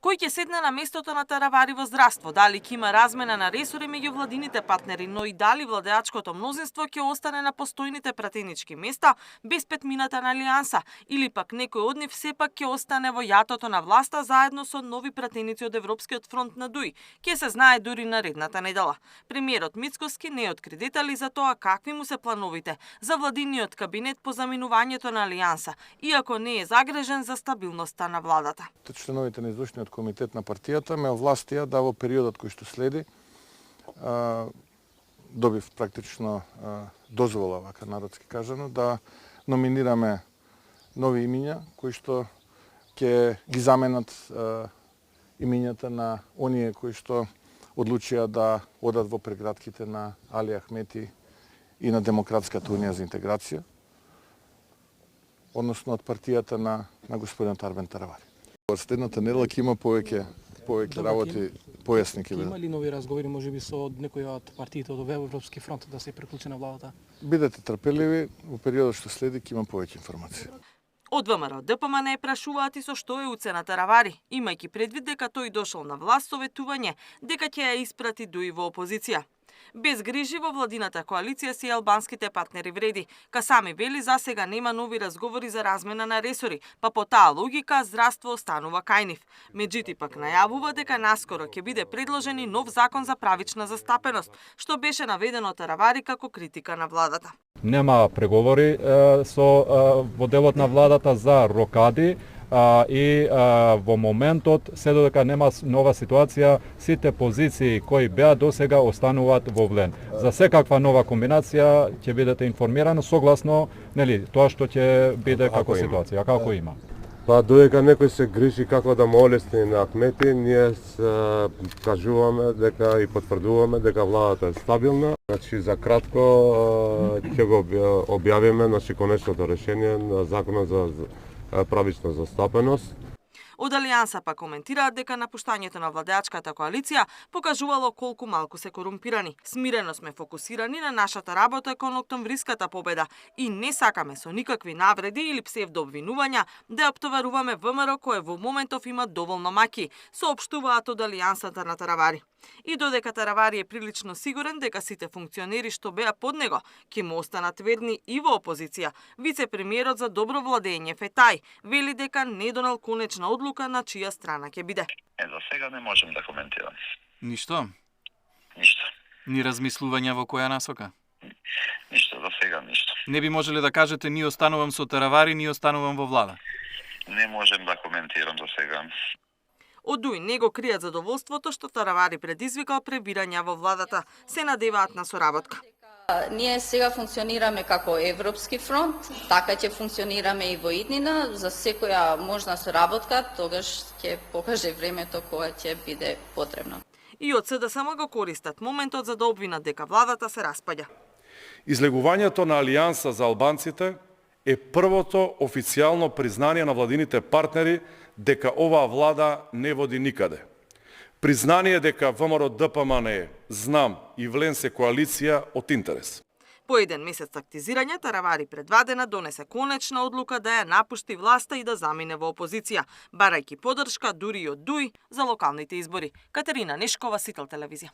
Кој ќе седне на местото на Таравари во здравство? Дали ќе има размена на ресори меѓу владините партнери, но и дали владеачкото мнозинство ќе остане на постојните пратенички места без петмината на алијанса, или пак некој од нив сепак ќе остане во јатото на власта заедно со нови пратеници од Европскиот фронт на ДУИ, ќе се знае дури наредната недела. Премиерот Мицкоски не откри детали за тоа какви му се плановите за владиниот кабинет по заминувањето на алијанса, иако не е загрежен за стабилноста на владата. Членовите на извршниот комитет на партијата ме овластија да во периодот кој што следи добив практично дозвола, вака народски кажано, да номинираме нови имиња кои што ќе ги заменат имињата на оние кои што одлучија да одат во прегратките на Али Ахмети и на Демократската унија за интеграција, односно од партијата на господинот Арбен Таравари. Следната недела ќе има повеќе работи, појасни ќе бидат. Има ли нови разговори можеби со некој од партиите од Европски фронт да се приклучи на владата? Бидете трпеливи, во периодот што следи ќе има повеќе информации. Од ВМРО ДПМН прашуваат и со што е уцена Таравари, имајќи предвид дека тој дошол на власт со ветување дека ќе ја испрати ДУИ во опозиција. Без грижи во владината коалиција си албанските партнери вреди. Касами вели за сега нема нови разговори за размена на ресори, па по таа логика здравство останува кај нив. Меѓутоа пак најавува дека наскоро ќе биде предложен и нов закон за правична застапеност, што беше наведено Таравари како критика на владата. Нема преговори во делот на владата за рокади, и во моментот, се додека нема нова ситуација, сите позиции кои беа досега остануваат во влен. За секаква нова комбинација ќе бидете информирани согласно тоа што ќе биде како ситуација, како има. Па додека некој се грижи како да му олесни на Ахмети, ние кажуваме дека и потврдуваме дека владата е стабилна. Значи за кратко ќе го објавиме конечното решение на законот за правична застапеност. Од Алијанса па коментираат дека напуштањето на владеачката коалиција покажувало колку малку се корумпирани. Смирено сме фокусирани на нашата работа кон октомвриската победа и не сакаме со никакви навреди или псевдообвинувања да оптоваруваме ВМРО кое во моментов има доволно маки, соопштуваат од Алијансата на Таравари. И додека Таравари е прилично сигурен дека сите функционери што беа под него ќе му останат верни и во опозиција, вице-премиерот за добро владење Фетај вели дека не донел конечна одлука на чија страна ќе биде. За сега не можем да коментирам. Ништо? Ништо. Ни размислувања во која насока? Ништо, за сега ништо. Не би можеле да кажете ни останувам со Таравари, ни останувам во влада? Не можем да коментирам за сега. Од ДУИ не го кријат задоволството што Таравари предизвикал пребирање во владата, се надеваат на соработка. Ние сега функционираме како Европски фронт, така ќе функционираме и во иднина. За секоја можна соработка, тогаш ќе покаже времето кога ќе биде потребно. И од СДСМ го користат моментот за да обвинат дека владата се распаѓа. Излегувањето на Алијанса за албанците е првото официјално признание на владините партнери дека оваа влада не води никаде. Признание дека ВМРО ДПМН, ЗНАМ и ВЛЕН се коалиција од интерес. По еден месец тактизирање, Таравари пред 2 дена донесе конечна одлука да ја напушти власта и да замине во опозиција, барајќи поддршка дури и од ДУИ за локалните избори. Катерина Нешкова, Сител телевизија.